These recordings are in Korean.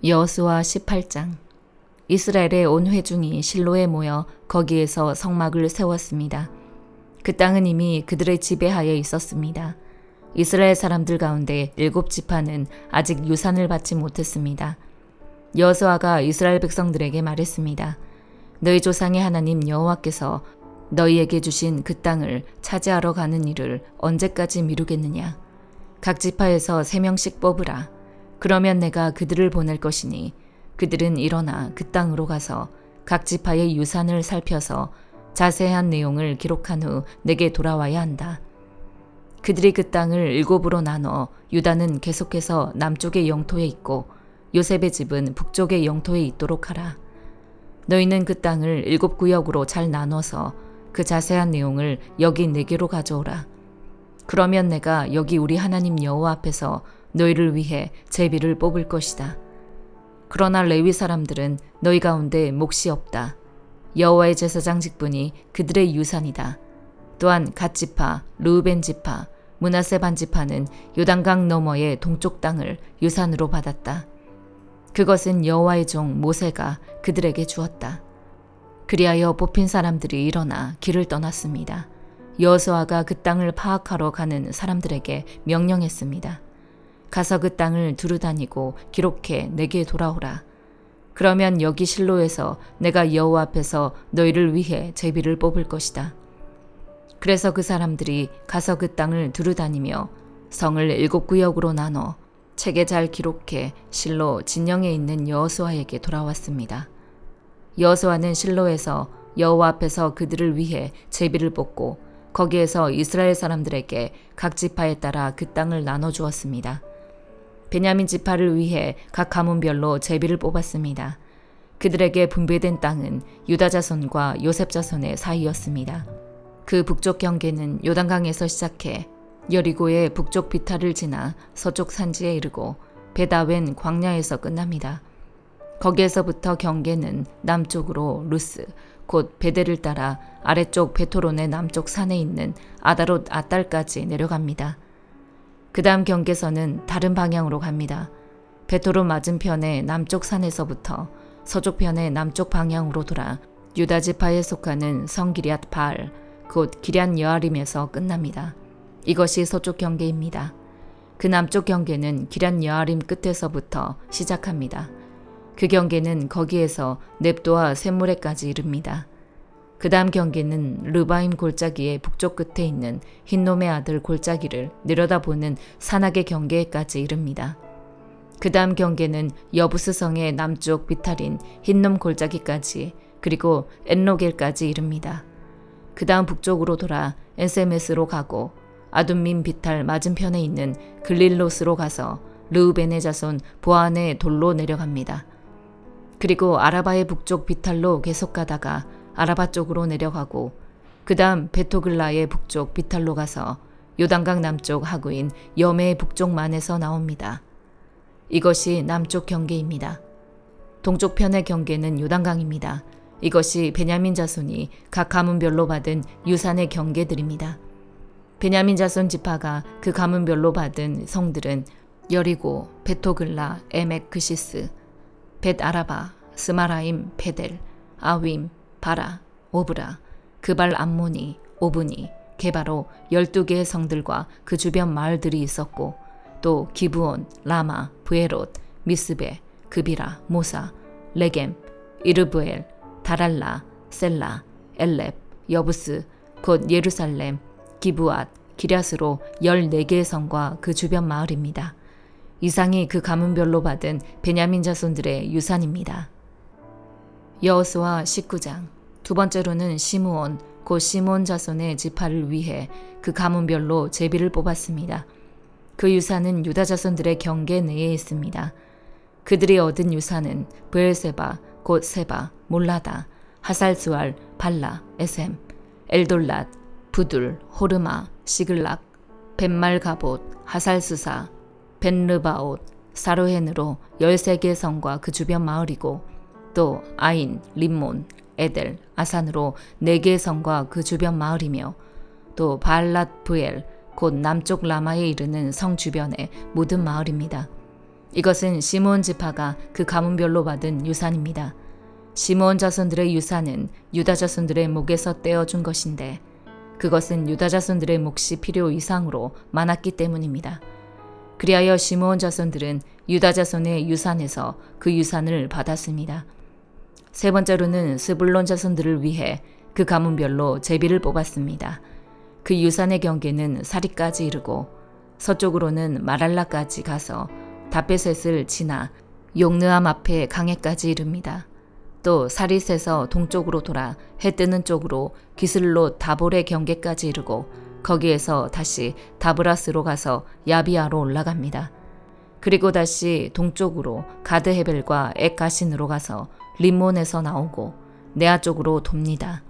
여호수아 18장. 이스라엘의 온 회중이 실로에 모여 거기에서 성막을 세웠습니다. 그 땅은 이미 그들의 지배하에 있었습니다. 이스라엘 사람들 가운데 7지파는 아직 유산을 받지 못했습니다. 여호수아가 이스라엘 백성들에게 말했습니다. 너희 조상의 하나님 여호와께서 너희에게 주신 그 땅을 차지하러 가는 일을 언제까지 미루겠느냐. 각 지파에서 3명씩 뽑으라. 그러면 내가 그들을 보낼 것이니 그들은 일어나 그 땅으로 가서 각 지파의 유산을 살펴서 자세한 내용을 기록한 후 내게 돌아와야 한다. 그들이 그 땅을 7으로 나눠 유다는 계속해서 남쪽의 영토에 있고 요셉의 집은 북쪽의 영토에 있도록 하라. 너희는 그 땅을 7구역으로 잘 나눠서 그 자세한 내용을 여기 내게로 가져오라. 그러면 내가 여기 우리 하나님 여호와 앞에서 너희를 위해 제비를 뽑을 것이다. 그러나 레위 사람들은 너희 가운데 몫이 없다. 여호와의 제사장 직분이 그들의 유산이다. 또한 갓 지파, 르우벤 지파, 므낫세 반 지파는 요단강 너머의 동쪽 땅을 유산으로 받았다. 그것은 여호와의 종 모세가 그들에게 주었다. 그리하여 뽑힌 사람들이 일어나 길을 떠났습니다. 여호수아가 그 땅을 파악하러 가는 사람들에게 명령했습니다. 가서 그 땅을 두루다니고 기록해 내게 돌아오라. 그러면 여기 실로에서 내가 여호와 앞에서 너희를 위해 제비를 뽑을 것이다. 그래서 그 사람들이 가서 그 땅을 두루다니며 성을 7구역으로 나눠 책에 잘 기록해 실로 진영에 있는 여호수아에게 돌아왔습니다. 여호수아는 실로에서 여호와 앞에서 그들을 위해 제비를 뽑고 거기에서 이스라엘 사람들에게 각 지파에 따라 그 땅을 나눠주었습니다. 베냐민 지파를 위해 각 가문별로 제비를 뽑았습니다. 그들에게 분배된 땅은 유다 자손과 요셉 자손의 사이였습니다. 그 북쪽 경계는 요단강에서 시작해 여리고의 북쪽 비탈을 지나 서쪽 산지에 이르고 베다웬 광야에서 끝납니다. 거기에서부터 경계는 남쪽으로 루스, 곧 베델을 따라 아래쪽 베토론의 남쪽 산에 있는 아다롯 아딸까지 내려갑니다. 그 다음 경계선은 다른 방향으로 갑니다. 베토론 맞은편의 남쪽 산에서부터 서쪽편의 남쪽 방향으로 돌아 유다 지파에 속하는 성기럇 바알, 곧 기럇 여아림에서 끝납니다. 이것이 서쪽 경계입니다. 그 남쪽 경계는 기럇 여아림 끝에서부터 시작합니다. 그 경계는 거기에서 넵도와 샘무레까지 이릅니다. 그 다음 경계는 르바임 골짜기의 북쪽 끝에 있는 흰놈의 아들 골짜기를 내려다보는 산악의 경계까지 이릅니다. 그 다음 경계는 여부스성의 남쪽 비탈인 흰놈 골짜기까지 그리고 엔로겔까지 이릅니다. 그 다음 북쪽으로 돌아 엔세메스로 가고 아둠민 비탈 맞은편에 있는 글릴롯으로 가서 르우벤의 자손 보안의 돌로 내려갑니다. 그리고 아라바의 북쪽 비탈로 계속 가다가 아라바 쪽으로 내려가고 그 다음 베토글라의 북쪽 비탈로 가서 요단강 남쪽 하구인 여메의 북쪽만에서 나옵니다. 이것이 남쪽 경계입니다. 동쪽 편의 경계는 요단강입니다. 이것이 베냐민 자손이 각 가문별로 받은 유산의 경계들입니다. 베냐민 자손 지파가 그 가문별로 받은 성들은 여리고, 베토글라, 에멕 그시스, 벳 아라바, 스마라임, 베델, 아윈, 바라, 오브라, 그발 암모니, 오브니, 게바로 12개의 성들과 그 주변 마을들이 있었고 또 기브온, 라마, 브에롯, 미스베, 그비라, 모사, 레겜, 이르브엘, 다랄라, 셀라, 엘렙, 여부스, 곧 예루살렘, 기브앗, 기랴스로 14개의 성과 그 주변 마을입니다. 이상이 그 가문별로 받은 베냐민 자손들의 유산입니다. 여호수아 19장. 두 번째로는 시므온, 곧 시므온 자손의 지파를 위해 그 가문별로 제비를 뽑았습니다. 그 유산은 유다 자손들의 경계 내에 있습니다. 그들이 얻은 유산은 브엘세바, 곧 세바, 몰라다, 하살스왈, 발라, 에셈, 엘돌랏, 부둘, 호르마, 시글락, 벤말가봇, 하살스사, 벤르바옷, 사르헨으로 13개의 성과 그 주변 마을이고 또 아인, 림몬, 에델, 아산으로 4개의 성과 그 주변 마을이며 또 바알랏 브엘, 곧 남쪽 라마에 이르는 성 주변의 모든 마을입니다. 이것은 시므온 지파가 그 가문별로 받은 유산입니다. 시므온 자손들의 유산은 유다 자손들의 목에서 떼어준 것인데 그것은 유다 자손들의 몫이 필요 이상으로 많았기 때문입니다. 그리하여 시므온 자손들은 유다 자손의 유산에서 그 유산을 받았습니다. 세 번째로는 스불론 자손들을 위해 그 가문별로 제비를 뽑았습니다. 그 유산의 경계는 사리까지 이르고 서쪽으로는 마랄라까지 가서 다베셋을 지나 용느암 앞에 강해까지 이릅니다. 또 사릿에서 동쪽으로 돌아 해 뜨는 쪽으로 기슬롯 다볼의 경계까지 이르고 거기에서 다시 다브라스로 가서 야비아로 올라갑니다. 그리고 다시 동쪽으로 가드헤벨과 엑가신으로 가서 림몬에서 나오고 네아 쪽으로 돕니다.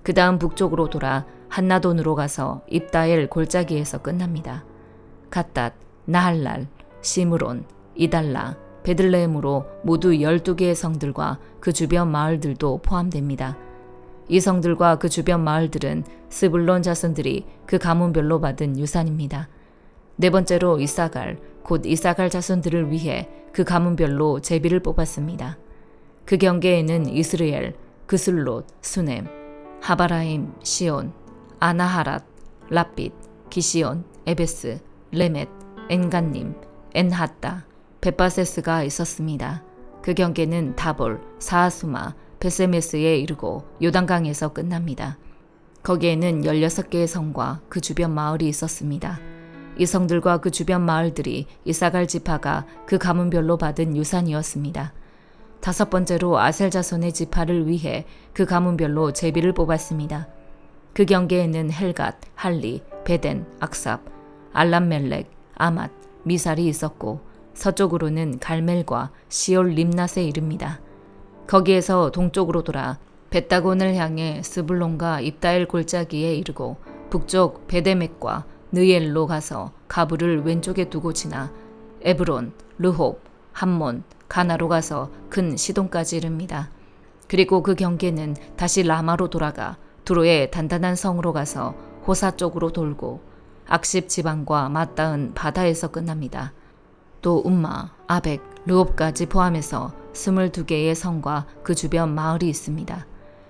그 다음 북쪽으로 돌아 한나돈으로 가서 입다엘 골짜기에서 끝납니다. 갓닷, 나할랄, 시므론, 이달라, 베들레헴으로 모두 12개의 성들과 그 주변 마을들도 포함됩니다. 이 성들과 그 주변 마을들은 스불론 자손들이 그 가문별로 받은 유산입니다. 네 번째로 이사갈, 곧 이사갈 자손들을 위해 그 가문별로 제비를 뽑았습니다. 그 경계에는 이스르엘, 그슬롯, 수넴, 하바라임, 시온, 아나하랏, 라빛, 기시온, 에베스, 레멧, 엔간님, 엔하따, 벳바세스가 있었습니다. 그 경계는 다볼, 사하수마, 베세메스에 이르고 요단강에서 끝납니다. 거기에는 16개의 성과 그 주변 마을이 있었습니다. 이 성들과 그 주변 마을들이 이사갈 지파가 그 가문별로 받은 유산이었습니다. 다섯 번째로 아셀 자손의 지파를 위해 그 가문별로 제비를 뽑았습니다. 그 경계에는 헬갓, 할리, 베덴, 악삽, 알람멜렉, 아맛, 미살이 있었고 서쪽으로는 갈멜과 시올 림낫에 이릅니다. 거기에서 동쪽으로 돌아 벳다곤을 향해 스불론과 입다엘 골짜기에 이르고 북쪽 베데멕과 느엘로 가서 가부를 왼쪽에 두고 지나 에브론, 르홉, 함몬, 가나로 가서 큰 시돈까지 이릅니다. 그리고 그 경계는 다시 라마로 돌아가 두로의 단단한 성으로 가서 호사 쪽으로 돌고 악십 지방과 맞닿은 바다에서 끝납니다. 또 움마, 아벡, 르홉까지 포함해서 22개의 성과 그 주변 마을이 있습니다.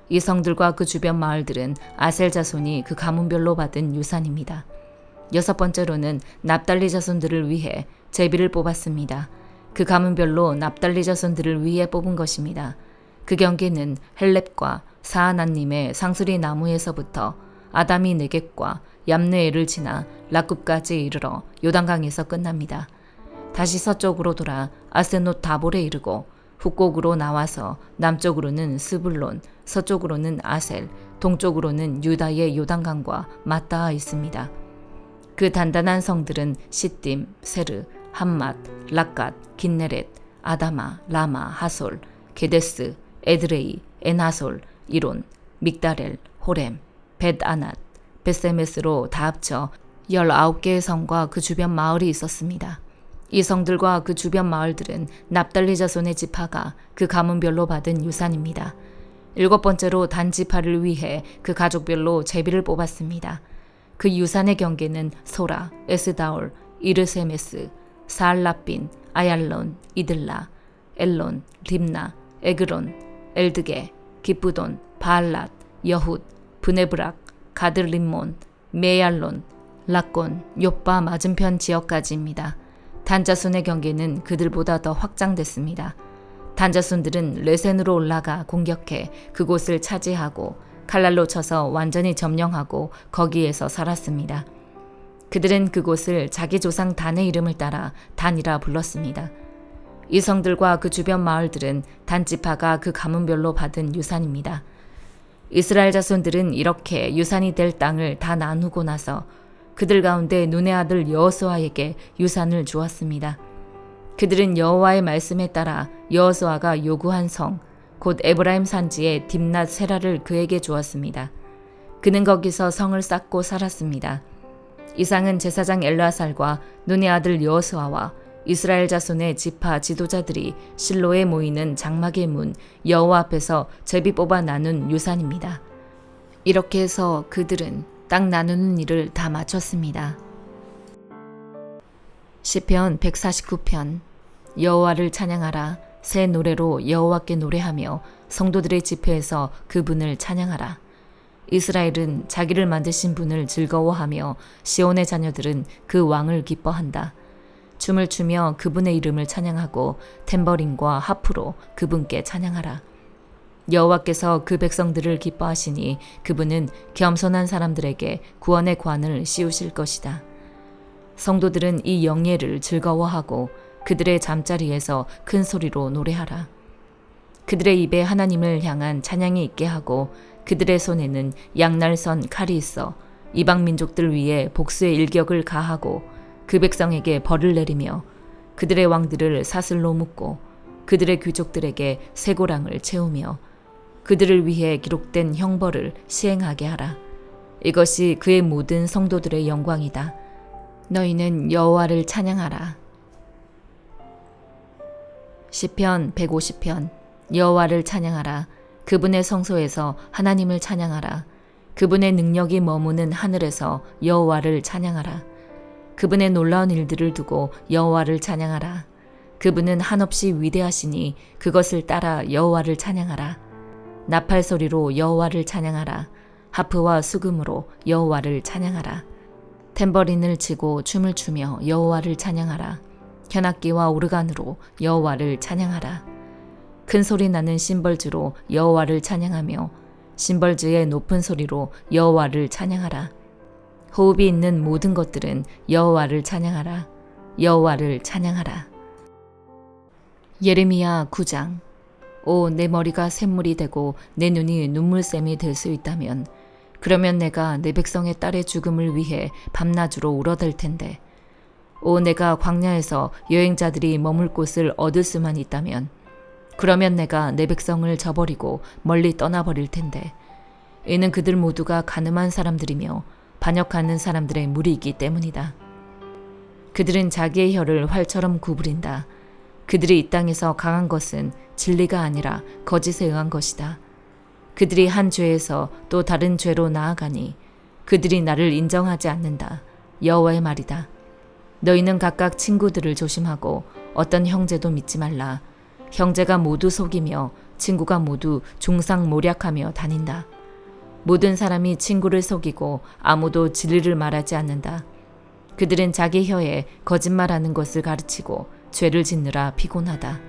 이 성들과 그 주변 마을들은 아셀 자손이 그 가문별로 받은 유산입니다. 여섯 번째로는 납달리 자손들을 위해 제비를 뽑았습니다. 그 가문별로 납달리 자손들을 위해 뽑은 것입니다. 그 경계는 헬렙과 사하나님의 상수리 나무에서부터 아다미 네겝과 얌느엘을 지나 라굽까지 이르러 요단강에서 끝납니다. 다시 서쪽으로 돌아 아스노 다볼에 이르고 북곡으로 나와서 남쪽으로는 스불론, 서쪽으로는 아셀, 동쪽으로는 유다의 요단강과 맞닿아 있습니다. 그 단단한 성들은 시딤, 세르, 함맛, 락갓, 긴네렛, 아다마, 라마, 하솔, 게데스, 에드레이, 엔하솔, 이론, 믹다렐, 호렘, 벳아낫, 벳세메스로 다 합쳐 19개의 성과 그 주변 마을이 있었습니다. 이 성들과 그 주변 마을들은 납달리 자손의 지파가 그 가문별로 받은 유산입니다. 일곱 번째로 단 지파를 위해 그 가족별로 제비를 뽑았습니다. 그 유산의 경계는 소라, 에스다올, 이르세메스, 사알라빈, 아얄론, 이들라, 엘론, 림나, 에그론, 엘드게, 기쁘돈, 바알랏, 여훗, 브네브락, 가들림몬, 메얄론, 락곤, 요빠 맞은편 지역까지입니다. 단자손의 경계는 그들보다 더 확장됐습니다. 단자손들은 레센으로 올라가 공격해 그곳을 차지하고 칼날로 쳐서 완전히 점령하고 거기에서 살았습니다. 그들은 그곳을 자기 조상 단의 이름을 따라 단이라 불렀습니다. 이 성들과 그 주변 마을들은 단 지파가 그 가문별로 받은 유산입니다. 이스라엘 자손들은 이렇게 유산이 될 땅을 다 나누고 나서 그들 가운데 눈의 아들 여호수아에게 유산을 주었습니다. 그들은 여호와의 말씀에 따라 여호수아가 요구한 성, 곧 에브라임 산지의 딥낫 세라를 그에게 주었습니다. 그는 거기서 성을 쌓고 살았습니다. 이상은 제사장 엘르아살과 눈의 아들 여호수아와 이스라엘 자손의 지파 지도자들이 실로에 모이는 장막의 문 여호와 앞에서 제비 뽑아 나눈 유산입니다. 이렇게 해서 그들은 땅 나누는 일을 다 마쳤습니다. 시편 149편. 여호와를 찬양하라. 새 노래로 여호와께 노래하며 성도들의 집회에서 그분을 찬양하라. 이스라엘은 자기를 만드신 분을 즐거워하며 시온의 자녀들은 그 왕을 기뻐한다. 춤을 추며 그분의 이름을 찬양하고 탬버린과 하프로 그분께 찬양하라. 여호와께서 그 백성들을 기뻐하시니 그분은 겸손한 사람들에게 구원의 관을 씌우실 것이다. 성도들은 이 영예를 즐거워하고 그들의 잠자리에서 큰 소리로 노래하라. 그들의 입에 하나님을 향한 찬양이 있게 하고 그들의 손에는 양날선 칼이 있어 이방 민족들 위에 복수의 일격을 가하고 그 백성에게 벌을 내리며 그들의 왕들을 사슬로 묶고 그들의 귀족들에게 쇠고랑을 채우며 그들을 위해 기록된 형벌을 시행하게 하라. 이것이 그의 모든 성도들의 영광이다. 너희는 여호와를 찬양하라. 시편 150편. 여호와를 찬양하라. 그분의 성소에서 하나님을 찬양하라. 그분의 능력이 머무는 하늘에서 여호와를 찬양하라. 그분의 놀라운 일들을 두고 여호와를 찬양하라. 그분은 한없이 위대하시니 그것을 따라 여호와를 찬양하라. 나팔 소리로 여호와를 찬양하라. 하프와 수금으로 여호와를 찬양하라. 탬버린을 치고 춤을 추며 여호와를 찬양하라. 현악기와 오르간으로 여호와를 찬양하라. 큰 소리 나는 심벌주로 여호와를 찬양하며 심벌주의 높은 소리로 여호와를 찬양하라. 호흡이 있는 모든 것들은 여호와를 찬양하라. 여호와를 찬양하라. 예레미야 9장. 오, 내 머리가 샘물이 되고 내 눈이 눈물샘이 될 수 있다면 그러면 내가 내 백성의 딸의 죽음을 위해 밤낮으로 울어댈 텐데 오, 내가 광야에서 여행자들이 머물 곳을 얻을 수만 있다면 그러면 내가 내 백성을 저버리고 멀리 떠나버릴 텐데 이는 그들 모두가 가늠한 사람들이며 반역하는 사람들의 무리이기 때문이다. 그들은 자기의 혀를 활처럼 구부린다. 그들이 이 땅에서 강한 것은 진리가 아니라 거짓에 의한 것이다. 그들이 한 죄에서 또 다른 죄로 나아가니 그들이 나를 인정하지 않는다. 여호와의 말이다. 너희는 각각 친구들을 조심하고 어떤 형제도 믿지 말라. 형제가 모두 속이며 친구가 모두 중상모략하며 다닌다. 모든 사람이 친구를 속이고 아무도 진리를 말하지 않는다. 그들은 자기 혀에 거짓말하는 것을 가르치고 죄를 짓느라 피곤하다.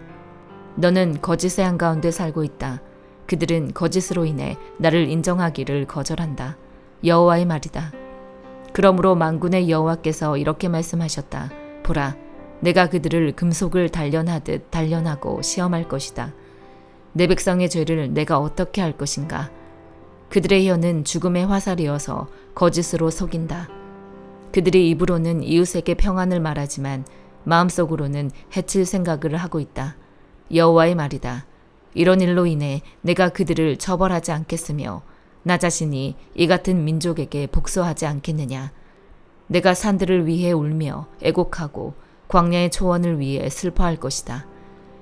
너는 거짓의 한가운데 살고 있다. 그들은 거짓으로 인해 나를 인정하기를 거절한다. 여호와의 말이다. 그러므로 만군의 여호와께서 이렇게 말씀하셨다. 보라, 내가 그들을 금속을 단련하듯 단련하고 시험할 것이다. 내 백성의 죄를 내가 어떻게 할 것인가? 그들의 혀는 죽음의 화살이어서 거짓으로 속인다. 그들이 입으로는 이웃에게 평안을 말하지만 마음속으로는 해칠 생각을 하고 있다. 여호와의 말이다. 이런 일로 인해 내가 그들을 처벌하지 않겠으며 나 자신이 이 같은 민족에게 복수하지 않겠느냐. 내가 산들을 위해 울며 애곡하고 광야의 초원을 위해 슬퍼할 것이다.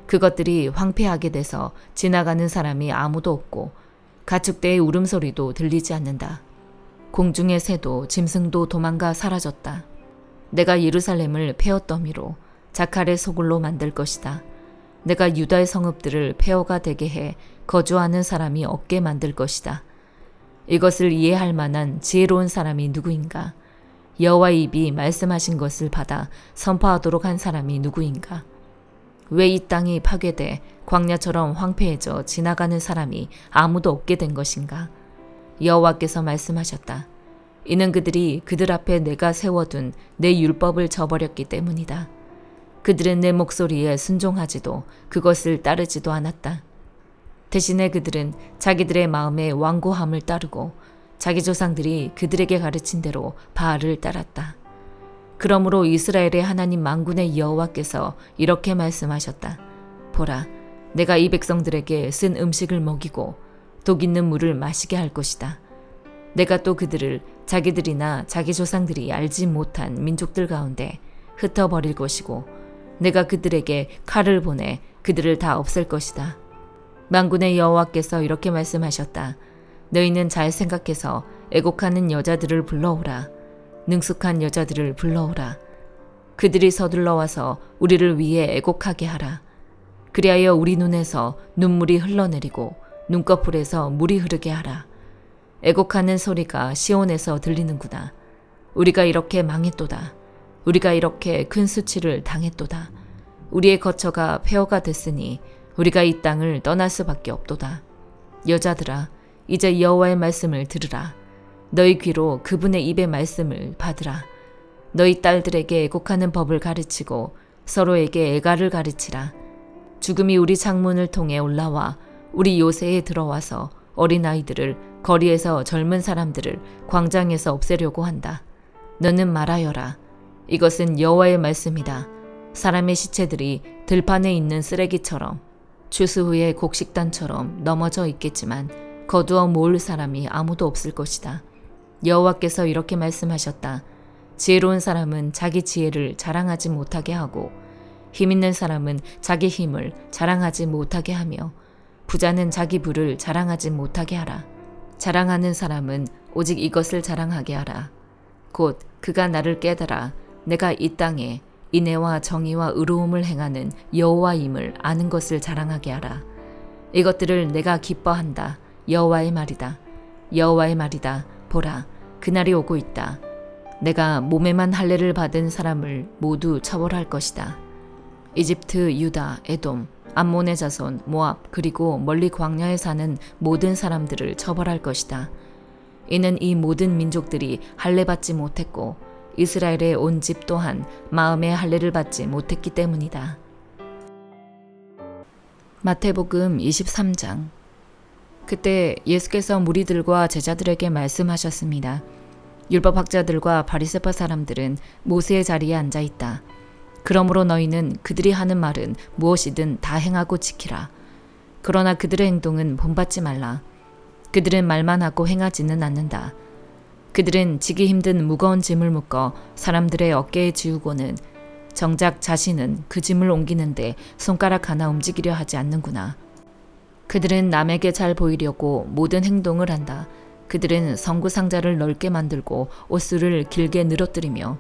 그것들이 황폐하게 돼서 지나가는 사람이 아무도 없고 가축대의 울음소리도 들리지 않는다. 공중의 새도 짐승도 도망가 사라졌다. 내가 예루살렘을 폐허더미로 자칼의 소굴로 만들 것이다. 내가 유다의 성읍들을 폐허가 되게 해 거주하는 사람이 없게 만들 것이다. 이것을 이해할 만한 지혜로운 사람이 누구인가? 여호와의 입이 말씀하신 것을 받아 선포하도록 한 사람이 누구인가? 왜 이 땅이 파괴돼 광야처럼 황폐해져 지나가는 사람이 아무도 없게 된 것인가? 여호와께서 말씀하셨다. 이는 그들이 그들 앞에 내가 세워둔 내 율법을 저버렸기 때문이다. 그들은 내 목소리에 순종하지도 그것을 따르지도 않았다. 대신에 그들은 자기들의 마음의 완고함을 따르고 자기 조상들이 그들에게 가르친 대로 바알을 따랐다. 그러므로 이스라엘의 하나님 만군의 여호와께서 이렇게 말씀하셨다. 보라, 내가 이 백성들에게 쓴 음식을 먹이고 독 있는 물을 마시게 할 것이다. 내가 또 그들을 자기들이나 자기 조상들이 알지 못한 민족들 가운데 흩어버릴 것이고 내가 그들에게 칼을 보내 그들을 다 없앨 것이다. 만군의 여호와께서 이렇게 말씀하셨다. 너희는 잘 생각해서 애곡하는 여자들을 불러오라. 능숙한 여자들을 불러오라. 그들이 서둘러 와서 우리를 위해 애곡하게 하라. 그리하여 우리 눈에서 눈물이 흘러내리고 눈꺼풀에서 물이 흐르게 하라. 애곡하는 소리가 시온에서 들리는구나. 우리가 이렇게 망했도다. 우리가 이렇게 큰 수치를 당했도다. 우리의 거처가 폐허가 됐으니 우리가 이 땅을 떠날 수밖에 없도다. 여자들아, 이제 여호와의 말씀을 들으라. 너희 귀로 그분의 입의 말씀을 받으라. 너희 딸들에게 애곡하는 법을 가르치고 서로에게 애가를 가르치라. 죽음이 우리 창문을 통해 올라와 우리 요새에 들어와서 어린아이들을 거리에서 젊은 사람들을 광장에서 없애려고 한다. 너는 말하여라. 이것은 여호와의 말씀이다. 사람의 시체들이 들판에 있는 쓰레기처럼 추수 후에 곡식단처럼 넘어져 있겠지만 거두어 모을 사람이 아무도 없을 것이다. 여호와께서 이렇게 말씀하셨다. 지혜로운 사람은 자기 지혜를 자랑하지 못하게 하고 힘 있는 사람은 자기 힘을 자랑하지 못하게 하며 부자는 자기 부를 자랑하지 못하게 하라. 자랑하는 사람은 오직 이것을 자랑하게 하라. 곧 그가 나를 깨달아 내가 이 땅에 인애와 정의와 의로움을 행하는 여호와임을 아는 것을 자랑하게 하라. 이것들을 내가 기뻐한다. 여호와의 말이다. 여호와의 말이다. 보라, 그날이 오고 있다. 내가 몸에만 할례를 받은 사람을 모두 처벌할 것이다. 이집트, 유다, 에돔, 암몬의 자손, 모압, 그리고 멀리 광야에 사는 모든 사람들을 처벌할 것이다. 이는 이 모든 민족들이 할례 받지 못했고 이스라엘의 온 집 또한 마음의 할례를 받지 못했기 때문이다. 마태복음 23장. 그때 예수께서 무리들과 제자들에게 말씀하셨습니다. 율법학자들과 바리새파 사람들은 모세의 자리에 앉아 있다. 그러므로 너희는 그들이 하는 말은 무엇이든 다 행하고 지키라. 그러나 그들의 행동은 본받지 말라. 그들은 말만 하고 행하지는 않는다. 그들은 지기 힘든 무거운 짐을 묶어 사람들의 어깨에 지우고는 정작 자신은 그 짐을 옮기는데 손가락 하나 움직이려 하지 않는구나. 그들은 남에게 잘 보이려고 모든 행동을 한다. 그들은 성구 상자를 넓게 만들고 옷수를 길게 늘어뜨리며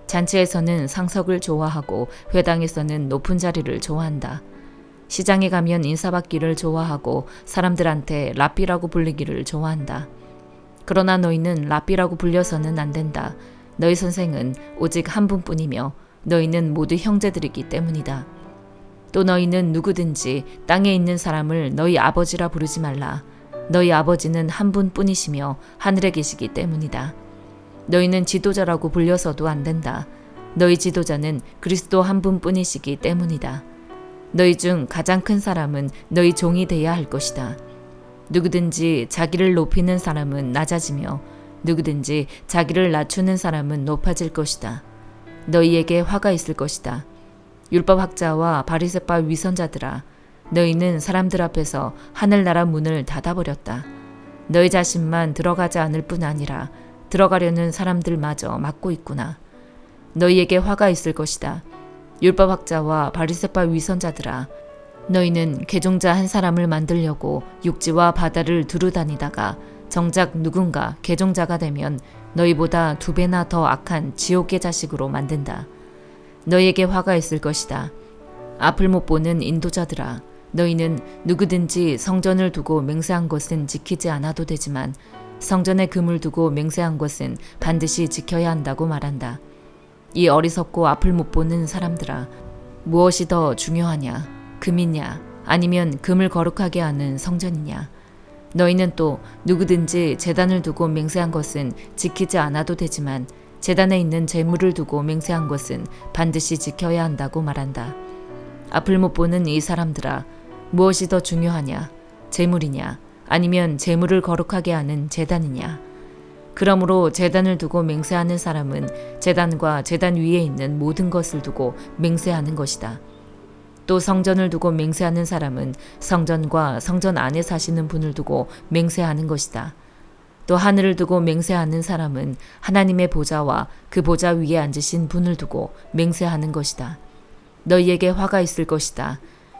잔치에서는 상석을 좋아하고 회당에서는 높은 자리를 좋아한다. 시장에 가면 인사받기를 좋아하고 사람들한테 랍비라고 불리기를 좋아한다. 그러나 너희는 랍비라고 불려서는 안 된다. 너희 선생은 오직 한 분뿐이며 너희는 모두 형제들이기 때문이다. 또 너희는 누구든지 땅에 있는 사람을 너희 아버지라 부르지 말라. 너희 아버지는 한 분뿐이시며 하늘에 계시기 때문이다. 너희는 지도자라고 불려서도 안 된다. 너희 지도자는 그리스도 한 분뿐이시기 때문이다. 너희 중 가장 큰 사람은 너희 종이 되어야 할 것이다. 누구든지 자기를 높이는 사람은 낮아지며 누구든지 자기를 낮추는 사람은 높아질 것이다. 너희에게 화가 있을 것이다. 율법학자와 바리새파 위선자들아, 너희는 사람들 앞에서 하늘나라 문을 닫아버렸다. 너희 자신만 들어가지 않을 뿐 아니라 들어가려는 사람들마저 막고 있구나. 너희에게 화가 있을 것이다. 율법학자와 바리새파 위선자들아, 너희는 개종자 한 사람을 만들려고 육지와 바다를 두루 다니다가 정작 누군가 개종자가 되면 너희보다 2배나 더 악한 지옥의 자식으로 만든다. 너희에게 화가 있을 것이다. 앞을 못 보는 인도자들아, 너희는 누구든지 성전을 두고 맹세한 것은 지키지 않아도 되지만 성전에 금을 두고 맹세한 것은 반드시 지켜야 한다고 말한다. 이 어리석고 앞을 못 보는 사람들아, 무엇이 더 중요하냐? 금이냐? 아니면 금을 거룩하게 하는 성전이냐? 너희는 또 누구든지 제단을 두고 맹세한 것은 지키지 않아도 되지만 제단에 있는 제물을 두고 맹세한 것은 반드시 지켜야 한다고 말한다. 앞을 못 보는 이 사람들아, 무엇이 더 중요하냐? 제물이냐? 아니면 제물을 거룩하게 하는 제단이냐? 그러므로 제단을 두고 맹세하는 사람은 제단과 제단 위에 있는 모든 것을 두고 맹세하는 것이다. 또 성전을 두고 맹세하는 사람은 성전과 성전 안에 사시는 분을 두고 맹세하는 것이다. 또 하늘을 두고 맹세하는 사람은 하나님의 보좌와 그 보좌 위에 앉으신 분을 두고 맹세하는 것이다. 너희에게 화가 있을 것이다.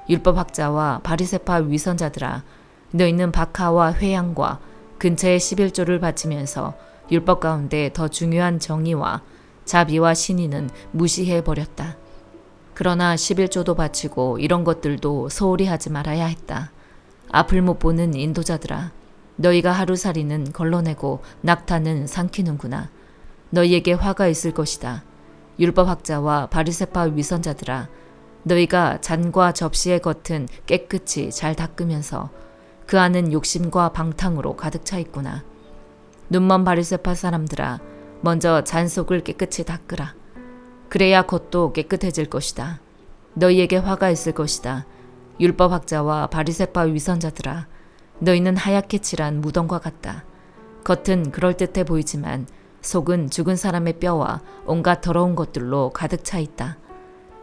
율법학자와 바리새파 위선자들아, 너희는 박하와 회양과 근처의 11조를 바치면서 율법 가운데 더 중요한 정의와 자비와 신의는 무시해버렸다. 그러나 11조도 바치고 이런 것들도 소홀히 하지 말아야 했다. 앞을 못 보는 인도자들아, 너희가 하루살이는 걸러내고 낙타는 삼키는구나. 너희에게 화가 있을 것이다. 율법학자와 바리새파 위선자들아, 너희가 잔과 접시의 겉은 깨끗이 잘 닦으면서 그 안은 욕심과 방탕으로 가득 차 있구나. 눈먼 바리새파 사람들아, 먼저 잔 속을 깨끗이 닦으라. 그래야 겉도 깨끗해질 것이다. 너희에게 화가 있을 것이다. 율법학자와 바리새파 위선자들아, 너희는 하얗게 칠한 무덤과 같다. 겉은 그럴듯해 보이지만 속은 죽은 사람의 뼈와 온갖 더러운 것들로 가득 차 있다.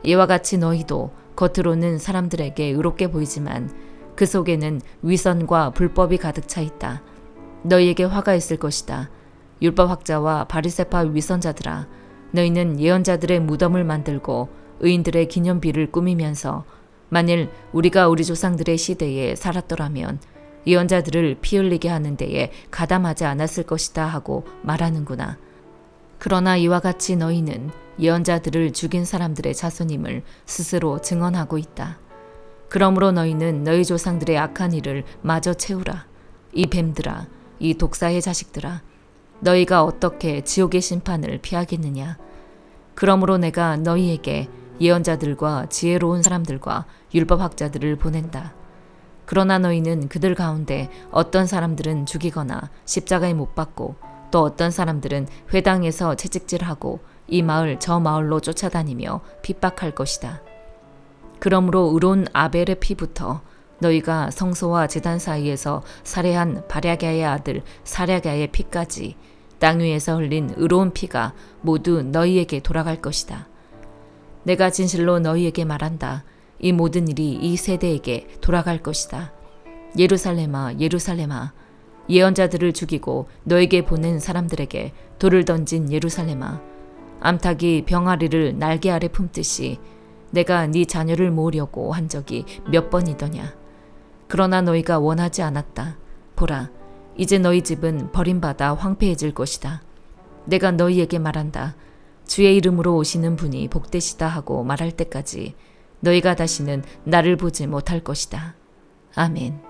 이와 같이 너희도 겉으로는 사람들에게 의롭게 보이지만 그 속에는 위선과 불법이 가득 차 있다. 너희에게 화가 있을 것이다. 율법학자와 바리새파 위선자들아, 너희는 예언자들의 무덤을 만들고 의인들의 기념비를 꾸미면서 만일 우리가 우리 조상들의 시대에 살았더라면 예언자들을 피 흘리게 하는 데에 가담하지 않았을 것이다 하고 말하는구나. 그러나 이와 같이 너희는 예언자들을 죽인 사람들의 자손임을 스스로 증언하고 있다. 그러므로 너희는 너희 조상들의 악한 일을 마저 채우라. 이 뱀들아, 이 독사의 자식들아, 너희가 어떻게 지옥의 심판을 피하겠느냐. 그러므로 내가 너희에게 예언자들과 지혜로운 사람들과 율법학자들을 보낸다. 그러나 너희는 그들 가운데 어떤 사람들은 죽이거나 십자가에 못 박고 또 어떤 사람들은 회당에서 채찍질하고 이 마을 저 마을로 쫓아다니며 핍박할 것이다. 그러므로 의로운 아벨의 피부터 너희가 성소와 제단 사이에서 살해한 바랴게의 아들 사랴게의 피까지 땅 위에서 흘린 의로운 피가 모두 너희에게 돌아갈 것이다. 내가 진실로 너희에게 말한다. 이 모든 일이 이 세대에게 돌아갈 것이다. 예루살렘아, 예루살렘아, 예언자들을 죽이고 너에게 보낸 사람들에게 돌을 던진 예루살렘아, 암탉이 병아리를 날개 아래 품듯이 내가 네 자녀를 모으려고 한 적이 몇 번이더냐. 그러나 너희가 원하지 않았다. 보라, 이제 너희 집은 버림받아 황폐해질 것이다. 내가 너희에게 말한다. 주의 이름으로 오시는 분이 복되시다 하고 말할 때까지 너희가 다시는 나를 보지 못할 것이다. 아멘.